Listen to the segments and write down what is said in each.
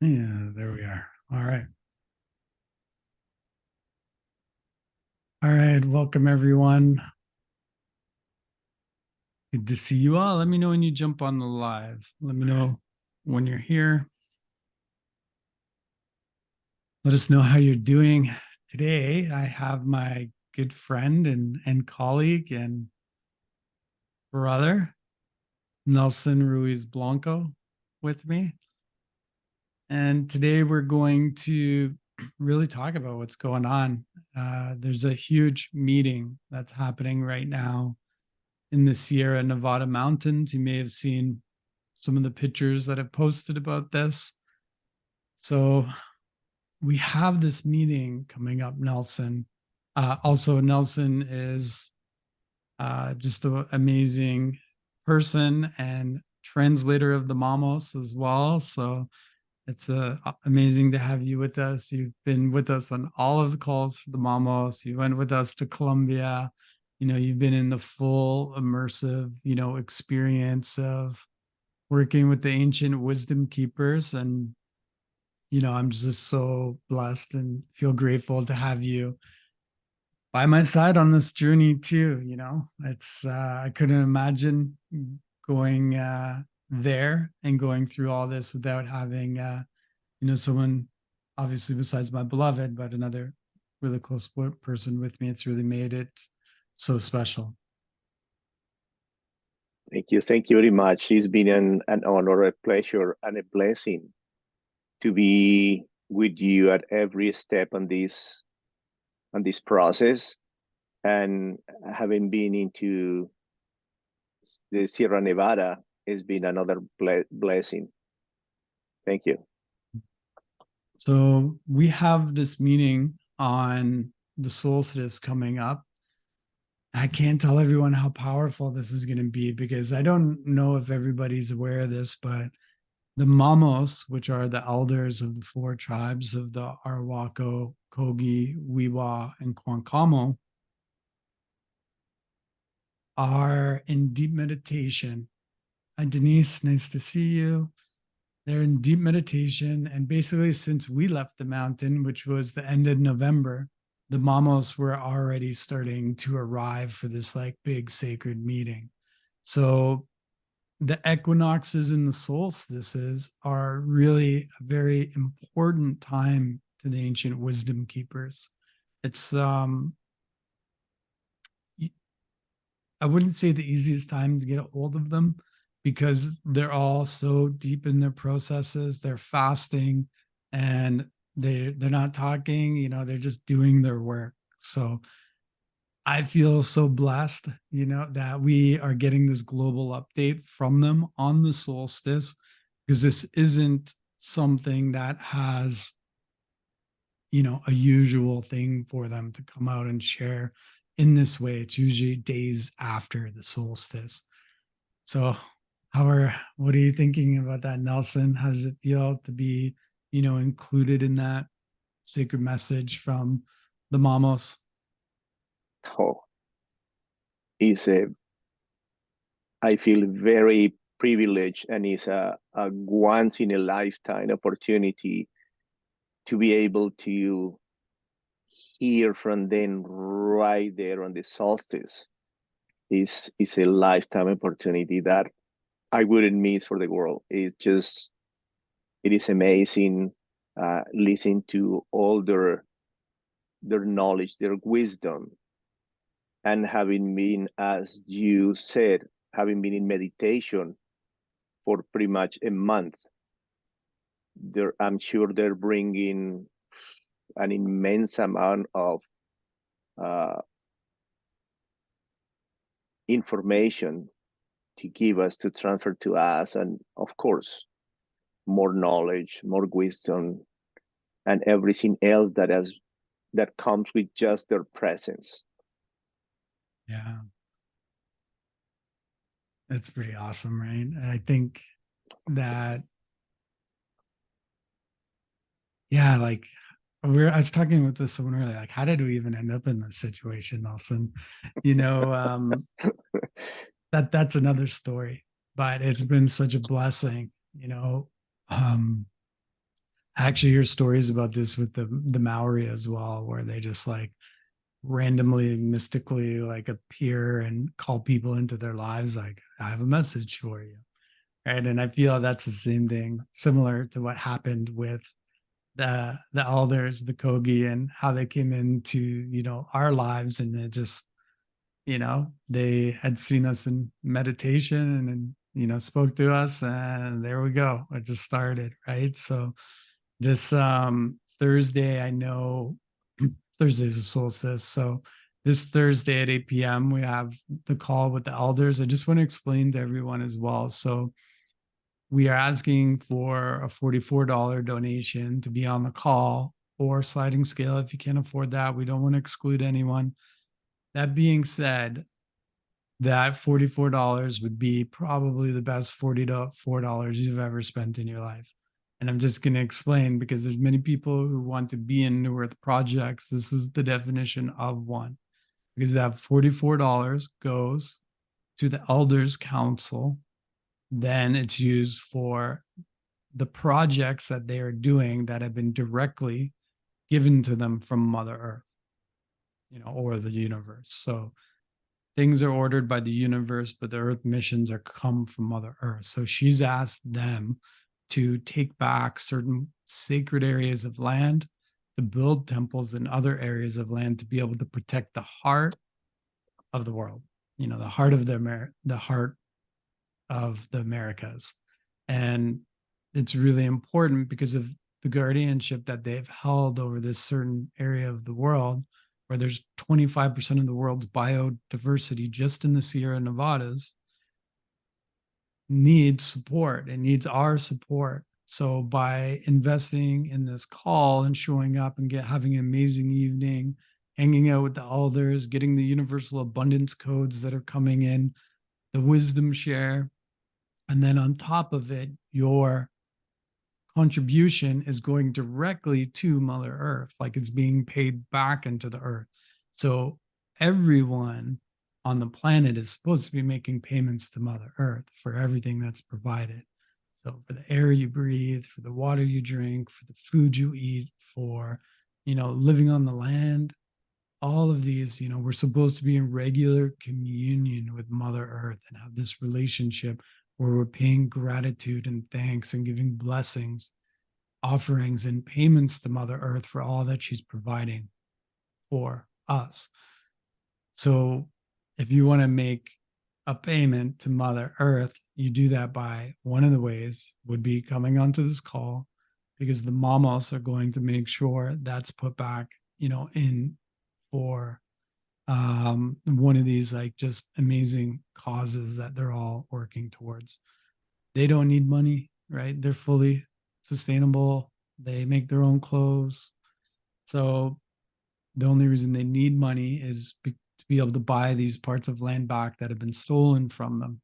Yeah, there we are. All right. All right. Welcome, everyone. Good to see you all. Let me know when you jump on the live. Let me know when you're here. Let us know how you're doing. Today, I have my good friend and colleague and brother, Nelson Ruiz Blanco, with me. And today, we're going to really talk about what's going on. There's a huge meeting that's happening right now in the Sierra Nevada mountains. You may have seen some of the pictures that I've posted about this. So we have this meeting coming up, Nelson. Also, Nelson is just an amazing person and translator of the Mamos as well. So it's amazing to have you with us. You've been with us on all of the calls for the Mamos. You went with us to Colombia. You've been in the full immersive, experience of working with the ancient wisdom keepers. And, I'm just so blessed and feel grateful to have you by my side on this journey too. It's, I couldn't imagine going there and going through all this without having, someone obviously besides my beloved, but another really close person with me. It's really made it so special. Thank you. Thank you very much. It's been an honor, a pleasure, and a blessing to be with you at every step on this process. And having been into the Sierra Nevada has been another blessing. Thank you. So we have this meeting on the solstice coming up. I can't tell everyone how powerful this is going to be because I don't know if everybody's aware of this, but the Mamos, which are the elders of the four tribes of the Arhuaco, Kogi, Wiwa, and Kwankamo, are in deep meditation. Hi, Denise, nice to see you. They're in deep meditation. And basically, since we left the mountain, which was the end of November, the Mamos were already starting to arrive for this like big sacred meeting. So the equinoxes and the solstices are really a very important time to the ancient wisdom keepers. It's I wouldn't say the easiest time to get a hold of them because they're all so deep in their processes. They're fasting and they're not talking, they're just doing their work. So I feel so blessed, that we are getting this global update from them on the solstice because this isn't something that has, a usual thing for them to come out and share in this way. It's usually days after the solstice. So, what are you thinking about that, Nelson? How does it feel to be, included in that sacred message from the Mamos? Oh, it's a, I feel very privileged, and it's a once in a lifetime opportunity to be able to hear from them right there on the solstice. Is a lifetime opportunity that I wouldn't miss for the world. It is amazing listening to all their knowledge, their wisdom, and having been, as you said, having been in meditation for pretty much a month. I'm sure they're bringing an immense amount of uh, information to give us, to transfer to us, and of course, more knowledge, more wisdom, and everything else that comes with just their presence. Yeah, that's pretty awesome, right? I think that, yeah, like I was talking with this someone earlier, like, how did we even end up in this situation, Nelson? You know, um, that's another story, but it's been such a blessing, um, I actually hear stories about this with the Maori as well, where they just like randomly, mystically like appear and call people into their lives, like, I have a message for you. Right. And I feel that's the same thing, similar to what happened with the elders, the Kogi, and how they came into, our lives. And it just, they had seen us in meditation and spoke to us, and there we go. It just started. Right. So this Thursday, I know Thursday's a solstice. So this Thursday at 8 p.m., we have the call with the elders. I just want to explain to everyone as well. So we are asking for a $44 donation to be on the call, or sliding scale if you can't afford that. We don't want to exclude anyone. That being said, that $44 would be probably the best $44 you've ever spent in your life. And I'm just going to explain, because there's many people who want to be in New Earth projects. This is the definition of one, because that $44 goes to the Elders Council. Then it's used for the projects that they are doing that have been directly given to them from Mother Earth, or the universe. So things are ordered by the universe, but the Earth missions are come from Mother Earth. So she's asked them to take back certain sacred areas of land, to build temples in other areas of land, to be able to protect the heart of the world, the heart of the heart of the Americas. And it's really important because of the guardianship that they've held over this certain area of the world, where there's 25% of the world's biodiversity just in the Sierra Nevadas, needs support. It needs our support. So by investing in this call and showing up and having an amazing evening, hanging out with the elders, getting the universal abundance codes that are coming in, the wisdom share, and then on top of it, your contribution is going directly to Mother Earth, like it's being paid back into the earth. So everyone on the planet is supposed to be making payments to Mother Earth for everything that's provided. So for the air you breathe, for the water you drink, for the food you eat, for, living on the land, all of these, we're supposed to be in regular communion with Mother Earth and have this relationship where we're paying gratitude and thanks and giving blessings, offerings, and payments to Mother Earth for all that she's providing for us. So if you want to make a payment to Mother Earth, you do that by, one of the ways would be coming onto this call, because the mamos are going to make sure that's put back, in for one of these like just amazing causes that they're all working towards. They don't need money, right? They're fully sustainable. They make their own clothes. So the only reason they need money is to be able to buy these parts of land back that have been stolen from them,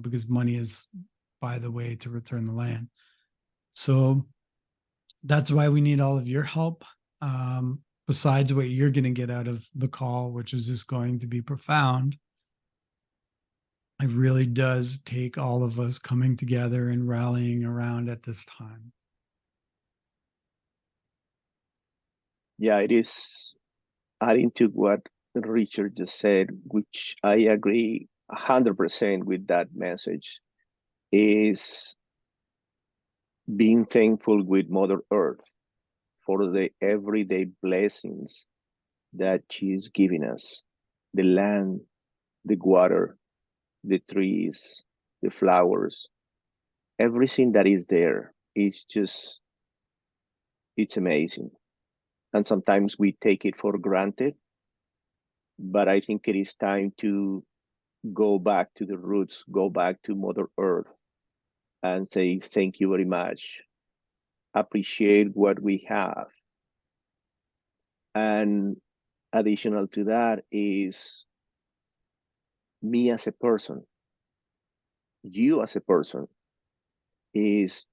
because money is, by the way, to return the land. So that's why we need all of your help. Besides what you're going to get out of the call, which is just going to be profound, it really does take all of us coming together and rallying around at this time. Yeah, it is adding to what Richard just said, which I agree 100% with that message, is being thankful with Mother Earth for the everyday blessings that she's giving us. The land, the water, the trees, the flowers, everything that is there is just, it's amazing. And sometimes we take it for granted, but I think it is time to go back to the roots, go back to Mother Earth and say, thank you very much. Appreciate what we have. And additional to that is me as a person, you as a person, is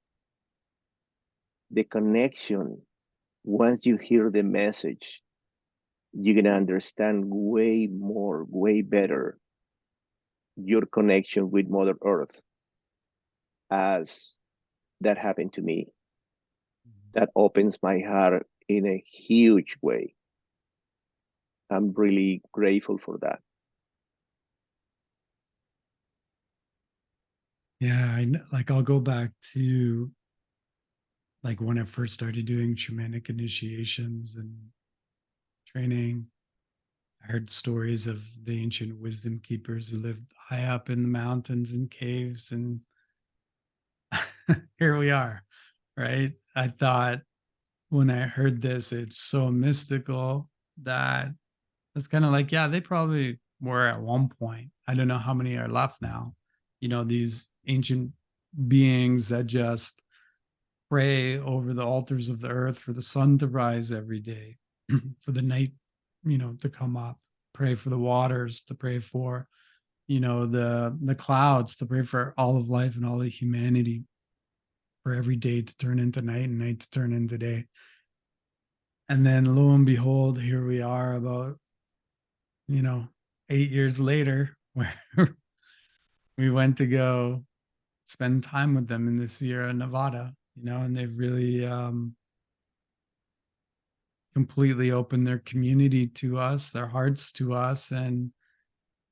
the connection. Once you hear the message, you're going to understand way more, way better your connection with Mother Earth, as that happened to me. that opens my heart in a huge way. I'm really grateful for that. Yeah, like I'll go back to like when I first started doing shamanic initiations and training. I heard stories of the ancient wisdom keepers who lived high up in the mountains and caves, and here we are, right? I thought when I heard this, it's so mystical that it's kind of like, yeah, they probably were at one point. I don't know how many are left now. You know, these ancient beings that just pray over the altars of the earth for the sun to rise every day, for the night, to come up, pray for the waters, to pray for, the clouds, to pray for all of life and all of humanity, for every day to turn into night and night to turn into day. And then lo and behold, here we are about, 8 years later, where we went to go spend time with them in the Sierra Nevada, and they've really completely opened their community to us, their hearts to us, and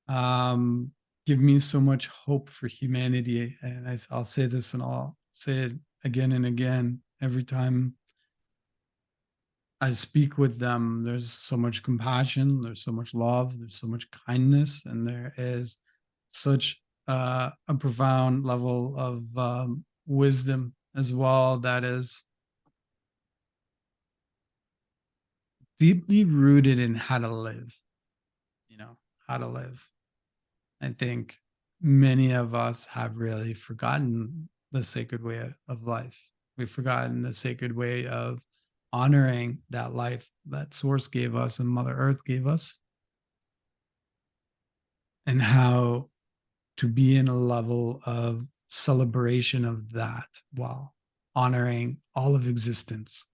um, give me so much hope for humanity. And I'll say this and I'll say it again and again every time I speak with them. There's so much compassion, there's so much love, there's so much kindness, and there is such a profound level of wisdom as well that is deeply rooted in how to live, how to live. I think many of us have really forgotten the sacred way of life. We've forgotten the sacred way of honoring that life that Source gave us and Mother Earth gave us, and how to be in a level of celebration of that while honoring all of existence,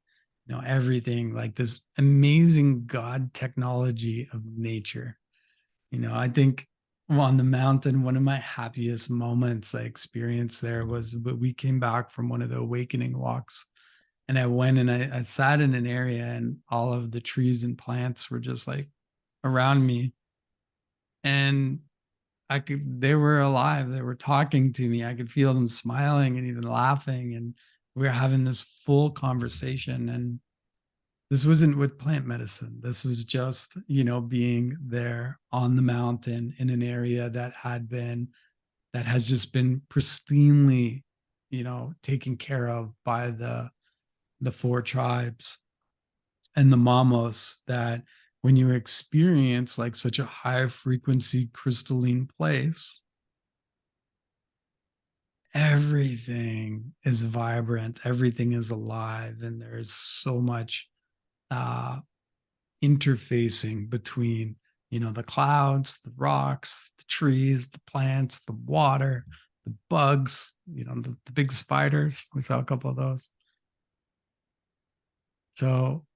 everything, like this amazing God technology of nature. I think on the mountain, one of my happiest moments I experienced there was we came back from one of the awakening walks. And I went and I sat in an area, and all of the trees and plants were just like around me. And they were alive. They were talking to me. I could feel them smiling and even laughing. And we were having this full conversation. And this wasn't with plant medicine. This was just, being there on the mountain in an area that has just been pristinely, taken care of by the four tribes and the Mamos, that when you experience like such a high frequency crystalline place, everything is vibrant, everything is alive, and there is so much uh interfacing between, the clouds, the rocks, the trees, the plants, the water, the bugs, the big spiders. We saw a couple of those. So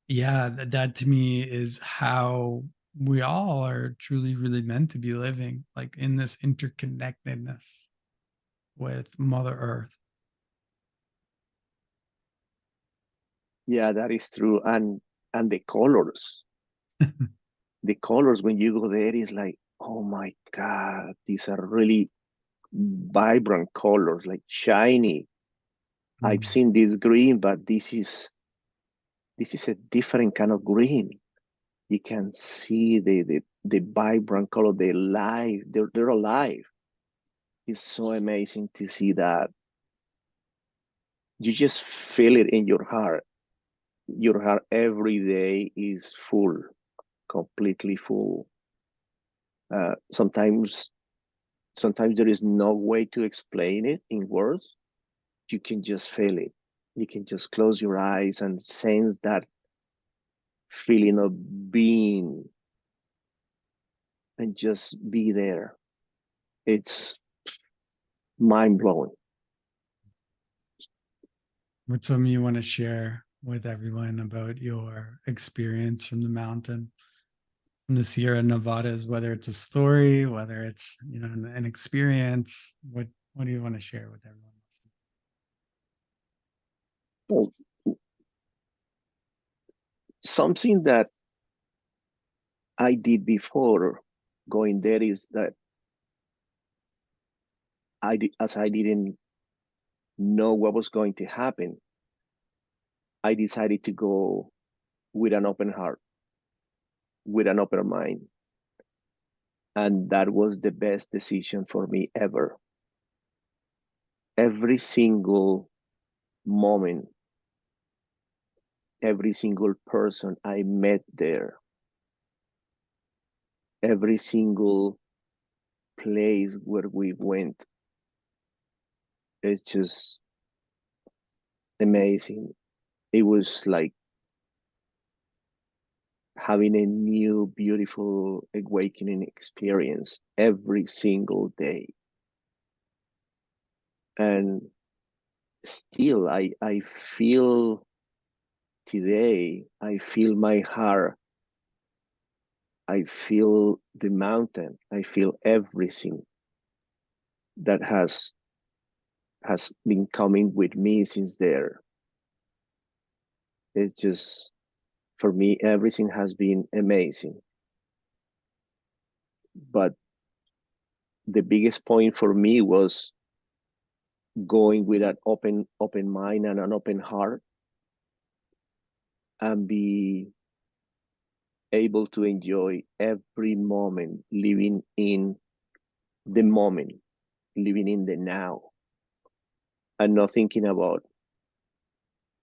yeah, that to me is how we all are truly really meant to be living, like in this interconnectedness with Mother Earth. Yeah, that is true. And the colors when you go there is like, oh my God, these are really vibrant colors, like shiny. I've Mm. seen this green, but this is a different kind of green. You can see the vibrant color, they're alive, they're alive. It's so amazing to see that. You just feel it in your heart. Your heart every day is full, completely full. Sometimes there is no way to explain it in words. You can just feel it. You can just close your eyes and sense that feeling of being and just be there. It's mind blowing. What's something you want to share with everyone about your experience from the mountain, from the Sierra Nevadas, whether it's a story, whether it's, an experience? What do you want to share with everyone? Well, something that I did before going there is that as I didn't know what was going to happen, I decided to go with an open heart, with an open mind. And that was the best decision for me ever. Every single moment, every single person I met there, every single place where we went, it's just amazing. It was like having a new, beautiful, awakening experience every single day. And still, I feel today, I feel my heart, I feel the mountain, I feel everything that has been coming with me since there. It's just, for me, everything has been amazing. But the biggest point for me was going with an open mind and an open heart, and be able to enjoy every moment, living in the moment, living in the now, and not thinking about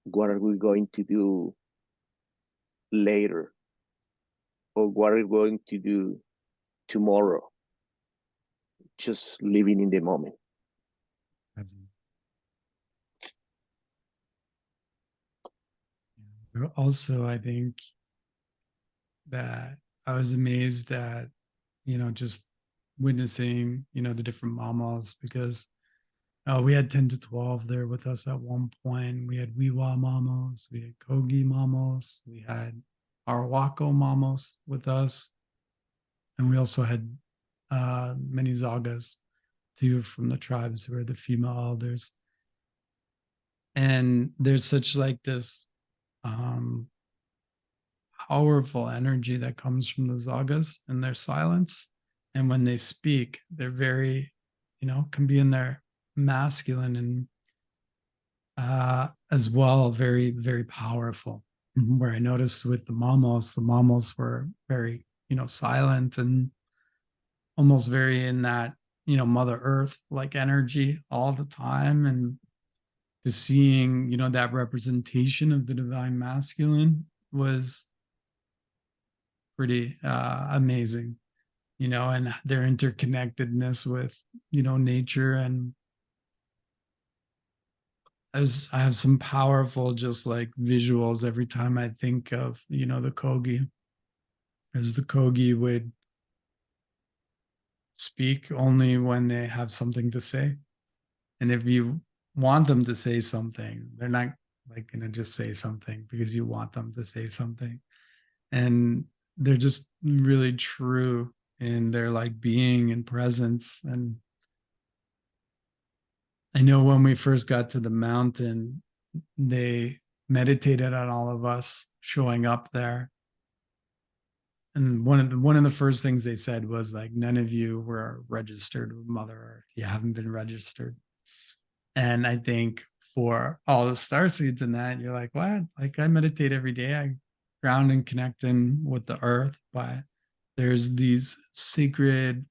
what are we going to do later, or what are we going to do tomorrow. Just living in the moment. Also, I think that I was amazed at, just witnessing, the different mamas, because we had 10 to 12 there with us at one point. We had Wiwa Mamos, we had Kogi Mamos, we had Arhuaco Mamos with us. And we also had many Zagas too from the tribes who are the female elders. And there's such like this um, powerful energy that comes from the Zagas and their silence. And when they speak, they're very, can be in their masculine and as well, very, very powerful. Where I noticed with the mamos were very, silent and almost very in that, Mother Earth like energy all the time. And just seeing, that representation of the divine masculine was pretty amazing, and their interconnectedness with, nature. And I have some powerful, just like visuals every time I think of, the Kogi, as the Kogi would speak only when they have something to say. And if you want them to say something, they're not like going to just say something because you want them to say something. And they're just really true in their like being and presence. And I know when we first got to the mountain, they meditated on all of us showing up there. And one of the first things they said was like, none of you were registered with Mother Earth. You haven't been registered. And I think for all the star seeds in that, you're like, what? Like I meditate every day. I ground and connect in with the earth, but there's these sacred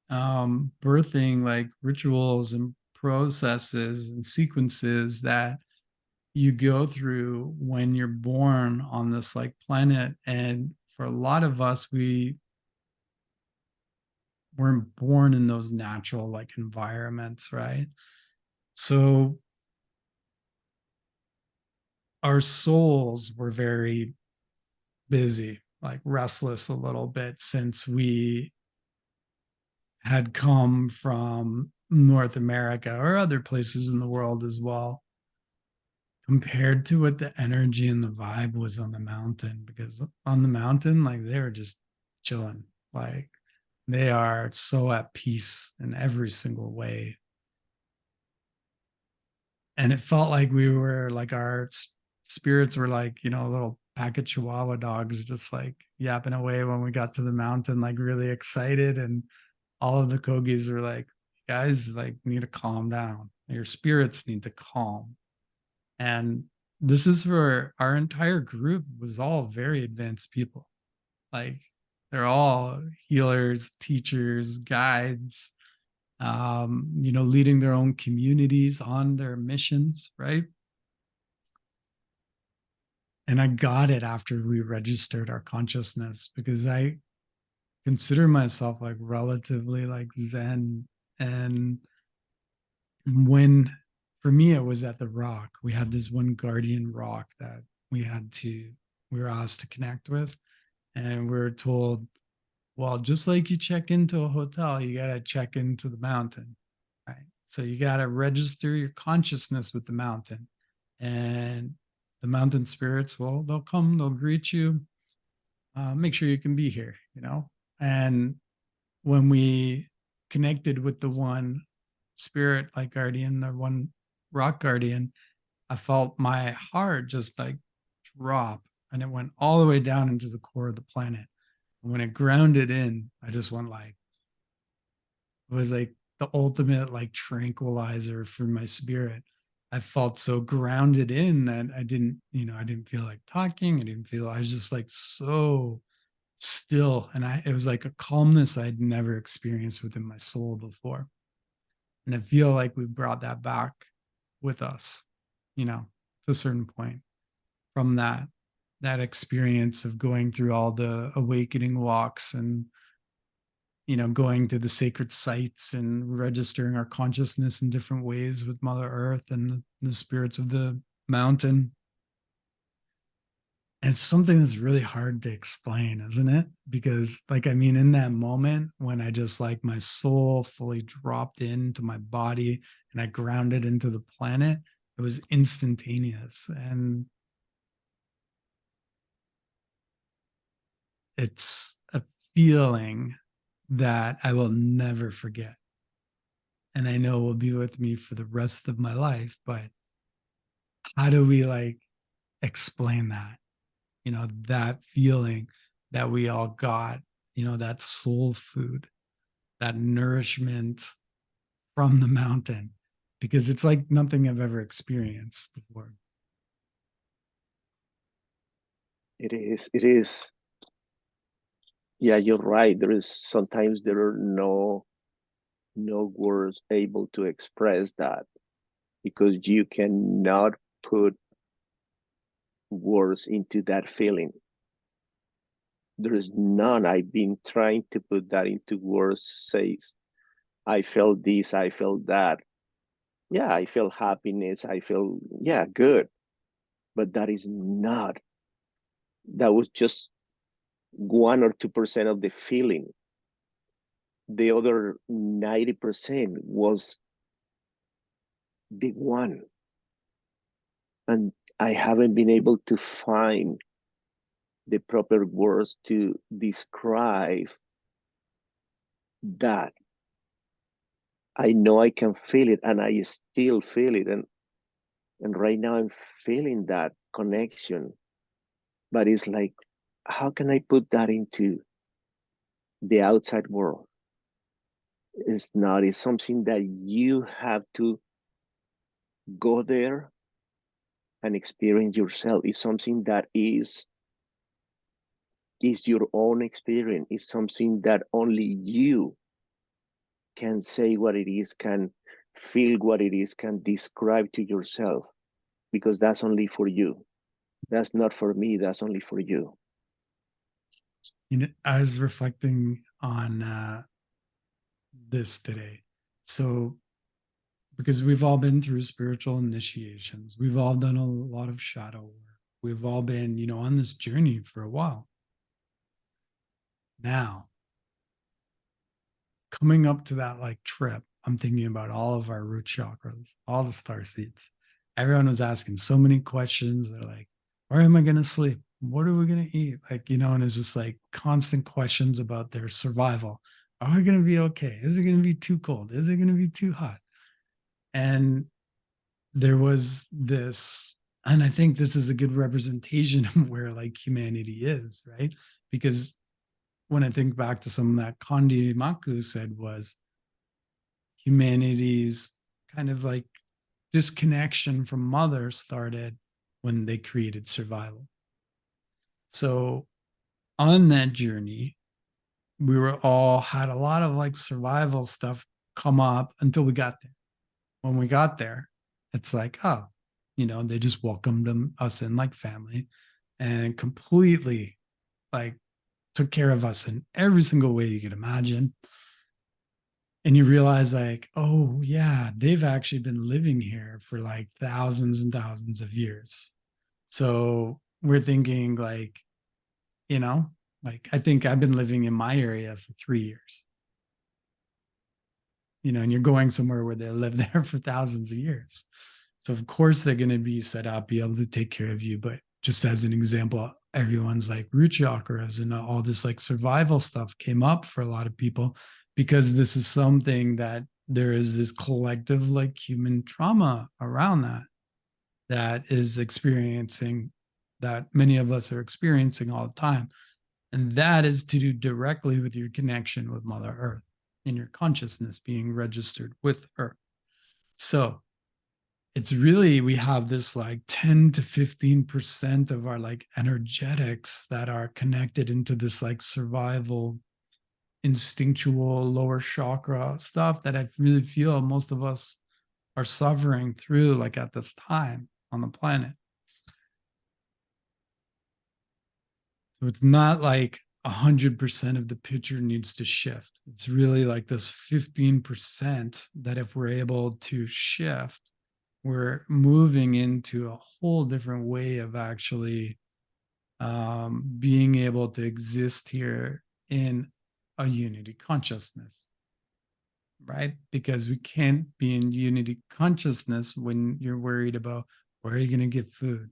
birthing like rituals and processes and sequences that you go through when you're born on this like planet. And for a lot of us, we weren't born in those natural like environments, right? So our souls were very busy, like restless a little bit, since we had come from North America or other places in the world as well, compared to what the energy and the vibe was on the mountain. Because on the mountain, like they were just chilling, like they are so at peace in every single way. And it felt like we were like spirits were like, little pack of Chihuahua dogs, just like yapping away when we got to the mountain, like really excited. And all of the Kogis were like, guys, like, need to calm down. Your spirits need to calm. And this is for our entire group was all very advanced people. Like, they're all healers, teachers, guides, leading their own communities on their missions, right? And I got it after we registered our consciousness, because I consider myself like relatively like Zen. And when, for me, it was at the rock. We had this one guardian rock that we were asked to connect with. And we were told, well, just like you check into a hotel, you got to check into the mountain, right? So you got to register your consciousness with the mountain. And the mountain spirits, well, they'll come, they'll greet you, make sure you can be here, And when we connected with the one spirit, like guardian, the one rock guardian, I felt my heart just like drop, and it went all the way down into the core of the planet. And when it grounded in, I just went like, it was like the ultimate like tranquilizer for my spirit. I felt so grounded in that I didn't feel like talking. I was just like so still. And it was like a calmness I'd never experienced within my soul before. And I feel like we brought that back with us, to a certain point from that experience of going through all the awakening walks and going to the sacred sites and registering our consciousness in different ways with Mother Earth and the spirits of the mountain. And it's something that's really hard to explain, isn't it? Because, like, I mean, in that moment when I just like my soul fully dropped into my body and I grounded into the planet, it was instantaneous. And it's a feeling that I will never forget. And I know will be with me for the rest of my life. But how do we like explain that? That feeling that we all got, that soul food, that nourishment from the mountain, because it's like nothing I've ever experienced before. It is. Yeah, you're right. Sometimes there are no words able to express that, because you cannot put words into that feeling. There is none. I've been trying to put that into words, says, I felt this, I felt that. Yeah, I felt happiness, I felt, yeah, good. But that was just 1 or 2% of the feeling. The other 90% was the one. And I haven't been able to find the proper words to describe that. I know I can feel it, and I still feel it. And right now I'm feeling that connection. But it's like, how can I put that into the outside world? It's not. It's something that you have to go there and experience yourself. It's something that is your own experience. It's something that only you can say what it is, can feel what it is, can describe to yourself, because that's only for you. That's not for me. That's only for you. I was reflecting on this today. So, because we've all been through spiritual initiations, we've all done a lot of shadow work, we've all been, on this journey for a while. Now, coming up to that like trip, I'm thinking about all of our root chakras, all the star seeds. Everyone was asking so many questions. They're like, where am I going to sleep? What are we going to eat? Like, and it's just like constant questions about their survival. Are we going to be okay? Is it going to be too cold? Is it going to be too hot? And there was this, and I think this is a good representation of where like humanity is, right? Because when I think back to something that Kondi Maku said was humanity's kind of like disconnection from mother started when they created survival. So on that journey, we were all had a lot of like survival stuff come up until we got there. When we got there, it's like, oh, they just welcomed us in like family and completely like took care of us in every single way you could imagine. And you realize like, oh yeah, they've actually been living here for like thousands and thousands of years. So we're thinking like, you know like I think I've been living in my area for 3 years, and you're going somewhere where they live there for thousands of years. So of course they're going to be set up, be able to take care of you. But just as an example, everyone's like root chakras and all this like survival stuff came up for a lot of people because this is something that there is this collective like human trauma around that is experiencing, that many of us are experiencing all the time. And that is to do directly with your connection with Mother Earth and your consciousness being registered with her. So it's really, we have this like 10 to 15% of our like energetics that are connected into this like survival, instinctual, lower chakra stuff that I really feel most of us are suffering through like at this time on the planet. So it's not like 100% of the picture needs to shift. It's really like this 15% that if we're able to shift, we're moving into a whole different way of actually being able to exist here in a unity consciousness, right? Because we can't be in unity consciousness when you're worried about where are you going to get food?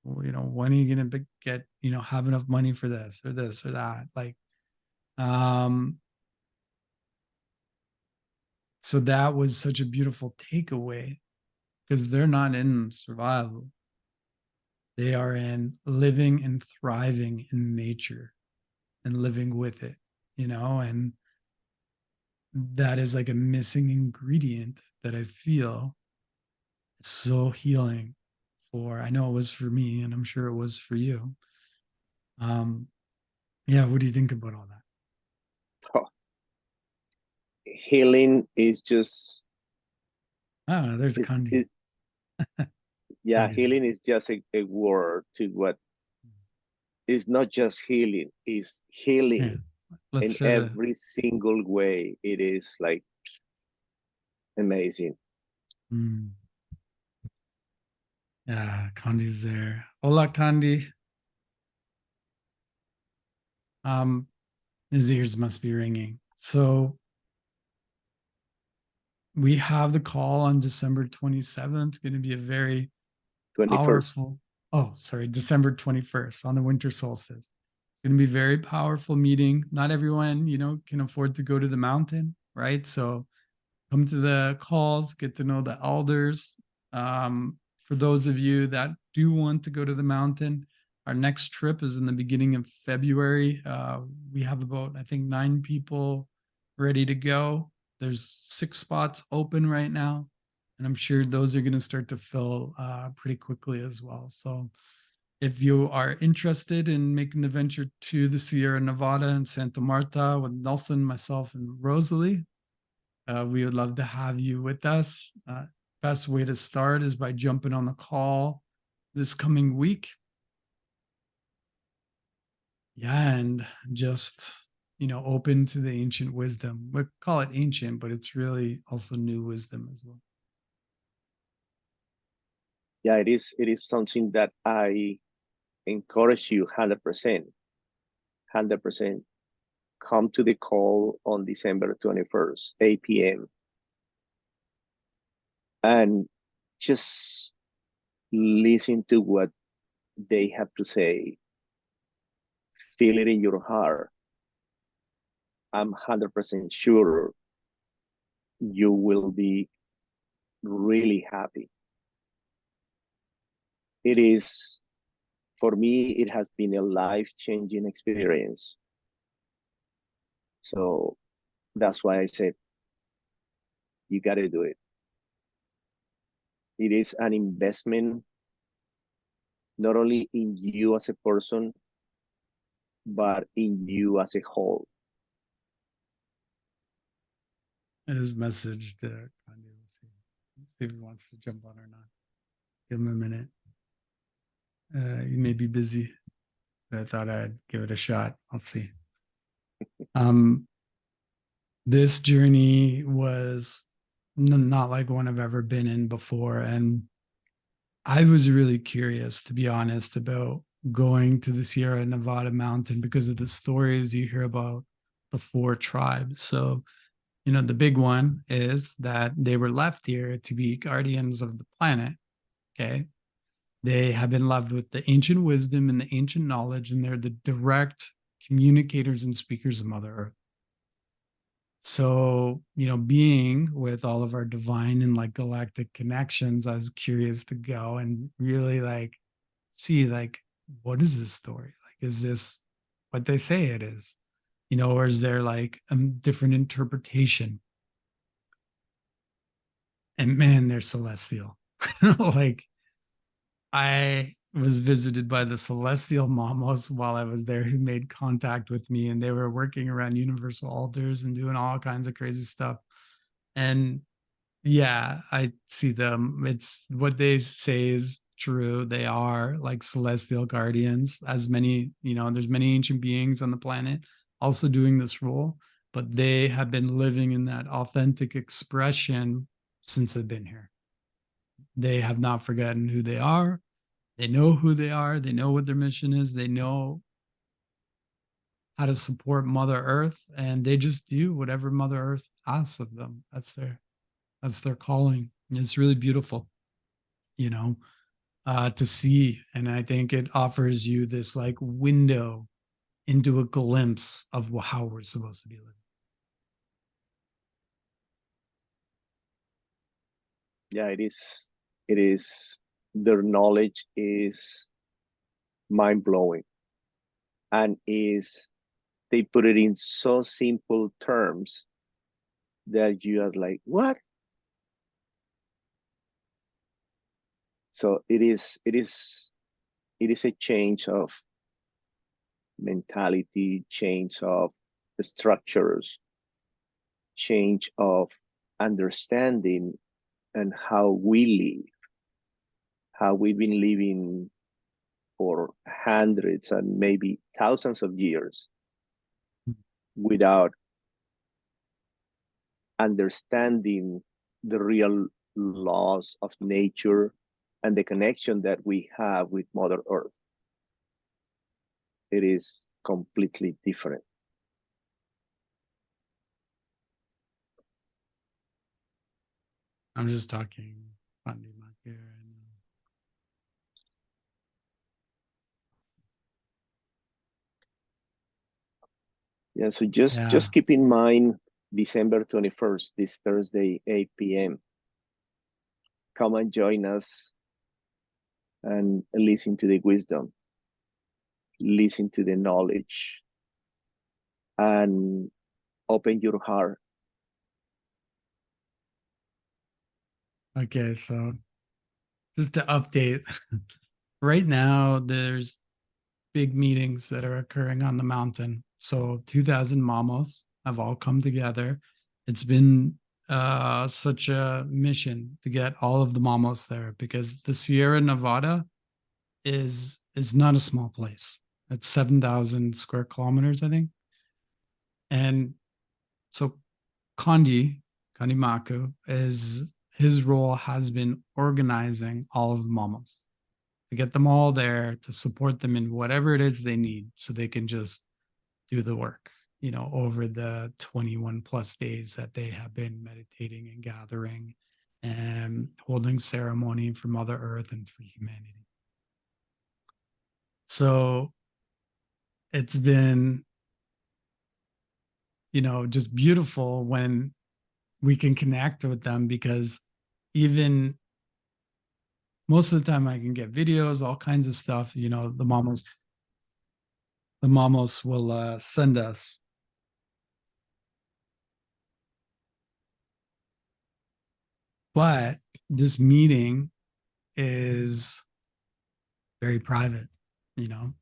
When are you going to get, have enough money for this or that? Like, um, so that was such a beautiful takeaway because they're not in survival. They are in living and thriving in nature and living with it, and that is like a missing ingredient that I feel is so healing for. I know it was for me, and I'm sure it was for you. Um, yeah, what do you think about all that? Oh, healing is just Oh, there's it's Kandi. it, yeah, Kandi's there. healing is just a word to what is not just healing, is Yeah, healing in let's try to. every single way. It is like amazing. Mm, yeah, Kandi's there. Hola, Kandi. Um, his ears must be ringing. So we have the call on December 27th. Going to be a very 21st. powerful. Oh, sorry, December 21st on the winter solstice. It's going to be a very powerful meeting. Not everyone, can afford to go to the mountain, right? So come to the calls, get to know the elders. For those of you that do want to go to the mountain, our next trip is in the beginning of February. We have about, I think, 9 people ready to go. There's 6 spots open right now, and I'm sure those are going to start to fill pretty quickly as well. So if you are interested in making the venture to the Sierra Nevada and Santa Marta with Nelson, myself, and Rosalie, we would love to have you with us. Best way to start is by jumping on the call this coming week. Yeah, and just, open to the ancient wisdom. We call it ancient, but it's really also new wisdom as well. Yeah, it is something that I encourage you 100%. 100%. Come to the call on December 21st, 8 p.m. and just listen to what they have to say. Feel it in your heart. I'm 100% sure you will be really happy. it is, for me, it has been a life-changing experience. So that's why I said, you got to do it. It is an investment, not only in you as a person, but in you as a whole. And his message to Kanye. Let's see if he wants to jump on or not. Give him a minute. He may be busy, but I thought I'd give it a shot. I'll see. Um, this journey was not like one I've ever been in before, and I was really curious, to be honest, about going to the Sierra Nevada mountain because of the stories you hear about the four tribes. So, the big one is that they were left here to be guardians of the planet. Okay. They have been left with the ancient wisdom and the ancient knowledge, and they're the direct communicators and speakers of Mother Earth. So, being with all of our divine and like galactic connections, I was curious to go and really like see like, what is this story? Like, is this what they say it is? Or is there like a different interpretation? And man, they're celestial. Like, I was visited by the celestial mamos while I was there who made contact with me, and they were working around universal altars and doing all kinds of crazy stuff. And yeah, I see them. It's what they say is true. They are like celestial guardians, as many, there's many ancient beings on the planet also doing this role, but they have been living in that authentic expression since they've been here. They have not forgotten who they are. They know who they are. They know what their mission is. They know how to support Mother Earth, and they just do whatever Mother Earth asks of them. That's their calling. It's really beautiful, you know, to see. And I think it offers you this like window into a glimpse of how we're supposed to be living. Yeah, it is. It is. Their knowledge is mind blowing, and is they put it in so simple terms that you are like, what? So it is. It is. It is a change of mentality, change of structures, change of understanding, and how we live, how we've been living for hundreds and maybe thousands of years without understanding the real laws of nature and the connection that we have with Mother Earth. It is completely different. I'm just talking funny about here. Yeah, so just Yeah. keep in mind December 21st, this Thursday, 8 p.m. Come and join us and listen to the wisdom, listen to the knowledge, and open your heart. Okay. So just to update, right now there's big meetings that are occurring on the mountain. So 2,000 mamos have all come together. It's been such a mission to get all of the mamos there because the Sierra Nevada is not a small place. It's 7,000 square kilometers, I think. And so Kandi Maku, is his role has been organizing all of the mamos to get them all there to support them in whatever it is they need so they can just do the work, over the 21 plus days that they have been meditating and gathering and holding ceremony for Mother Earth and for humanity. So it's been, just beautiful when we can connect with them because even most of the time I can get videos, all kinds of stuff. You know, the mamos will send us. But this meeting is very private, you know.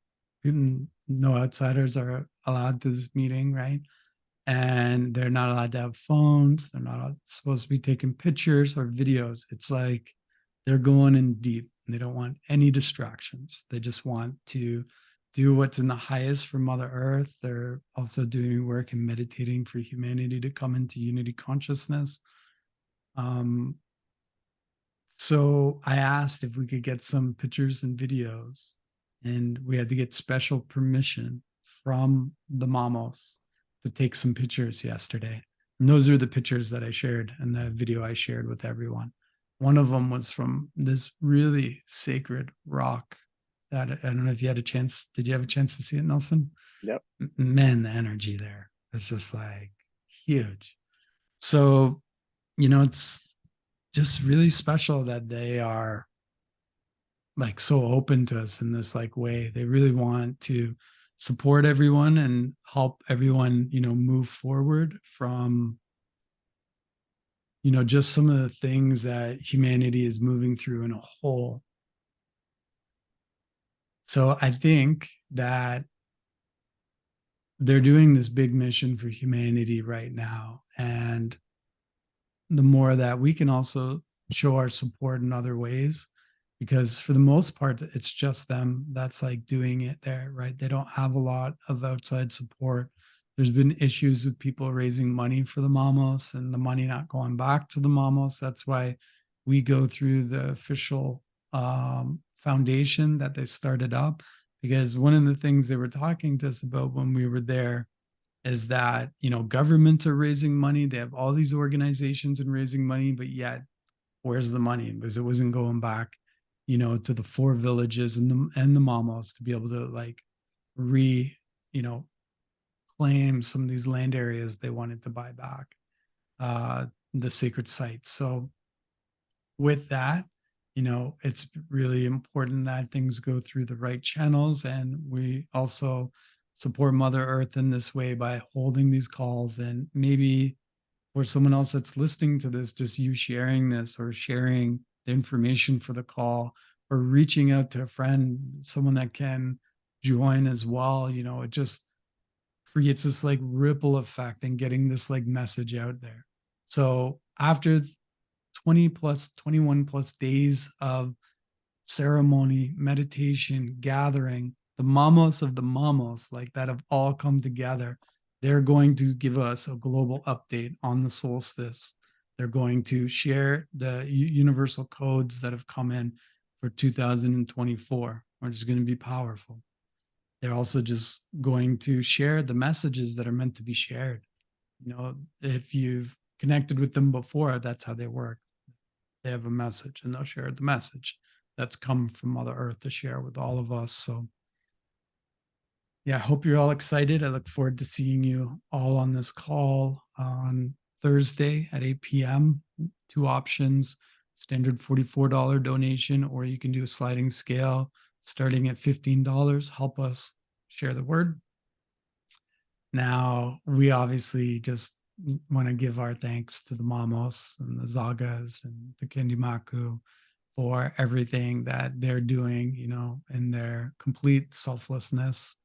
No outsiders are allowed to this meeting, right? And they're not allowed to have phones. They're not supposed to be taking pictures or videos. It's like they're going in deep. They don't want any distractions. They just want to do what's in the highest for Mother Earth. They're also doing work and meditating for humanity to come into unity consciousness. So I asked if we could get some pictures and videos, and we had to get special permission from the Mamos to take some pictures yesterday. And those are the pictures that I shared and the video I shared with everyone. One of them was from this really sacred rock that I don't know if you had a chance. Did you have a chance to see it, Nelson? Yep. Man, the energy there. It's just like huge. So, you know, it's just really special that they are like so open to us in this like way. They really want to support everyone and help everyone, you know, move forward from, you know, just some of the things that humanity is moving through in a whole. So I think that they're doing this big mission for humanity right now. And the more that we can also show our support in other ways, because for the most part it's just them that's like doing it there, right? They don't have a lot of outside support. There's been issues with people raising money for the Mamos and the money not going back to the Mamos. That's why we go through the official foundation that they started up, because one of the things they were talking to us about when we were there is that, you know, governments are raising money. They have all these organizations and raising money, but yet where's the money? Because it wasn't going back, you know, to the 4 villages and the Mamos to be able to like you know, claim some of these land areas they wanted to buy back, the sacred sites. So with that, you know, it's really important that things go through the right channels. And we also support Mother Earth in this way by holding these calls. And maybe for someone else that's listening to this, just you sharing this or sharing the information for the call or reaching out to a friend, someone that can join as well, you know, it just creates this like ripple effect and getting this like message out there. So after 21 plus days of ceremony, meditation, gathering, the Mamos of the Mamos, like that have all come together. They're going to give us a global update on the solstice. They're going to share the universal codes that have come in for 2024, which is going to be powerful. They're also just going to share the messages that are meant to be shared. You know, if you've connected with them before, that's how they work. They have a message and they'll share the message that's come from Mother Earth to share with all of us. So yeah, I hope you're all excited. I look forward to seeing you all on this call on Thursday at 8 p.m. 2 options, standard $44 donation, or you can do a sliding scale starting at $15. Help us share the word. Now, we obviously just want to give our thanks to the Mamos and the Zagas and the Kendimaku for everything that they're doing, you know, in their complete selflessness.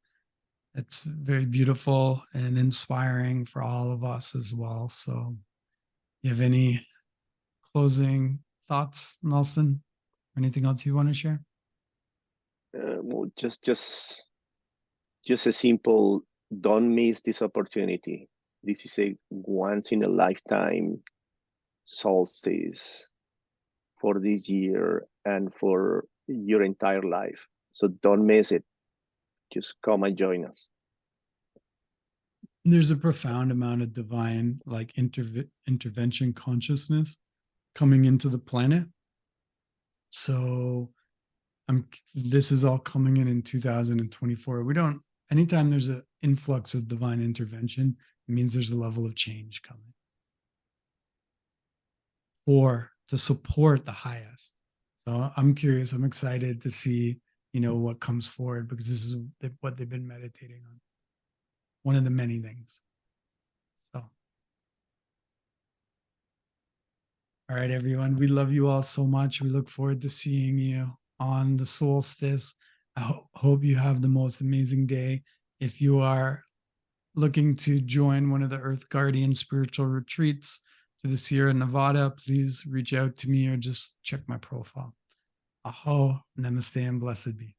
It's very beautiful and inspiring for all of us as well. So, you have any closing thoughts, Nelson? Anything else you want to share? Well, just a simple, don't miss this opportunity. This is a once in a lifetime solstice for this year and for your entire life. So don't miss it. Just come and join us. There's a profound amount of divine, like intervention consciousness coming into the planet. So this is all coming in 2024. We don't, anytime there's an influx of divine intervention, it means there's a level of change coming or to support the highest. So I'm curious. I'm excited to see, what comes forward, because this is what they've been meditating on. One of the many things. So, all right, everyone. We love you all so much. We look forward to seeing you on the solstice. I hope you have the most amazing day. If you are looking to join one of the Earth Guardian spiritual retreats to the Sierra Nevada, please reach out to me or just check my profile. Aho, namaste, and blessed be.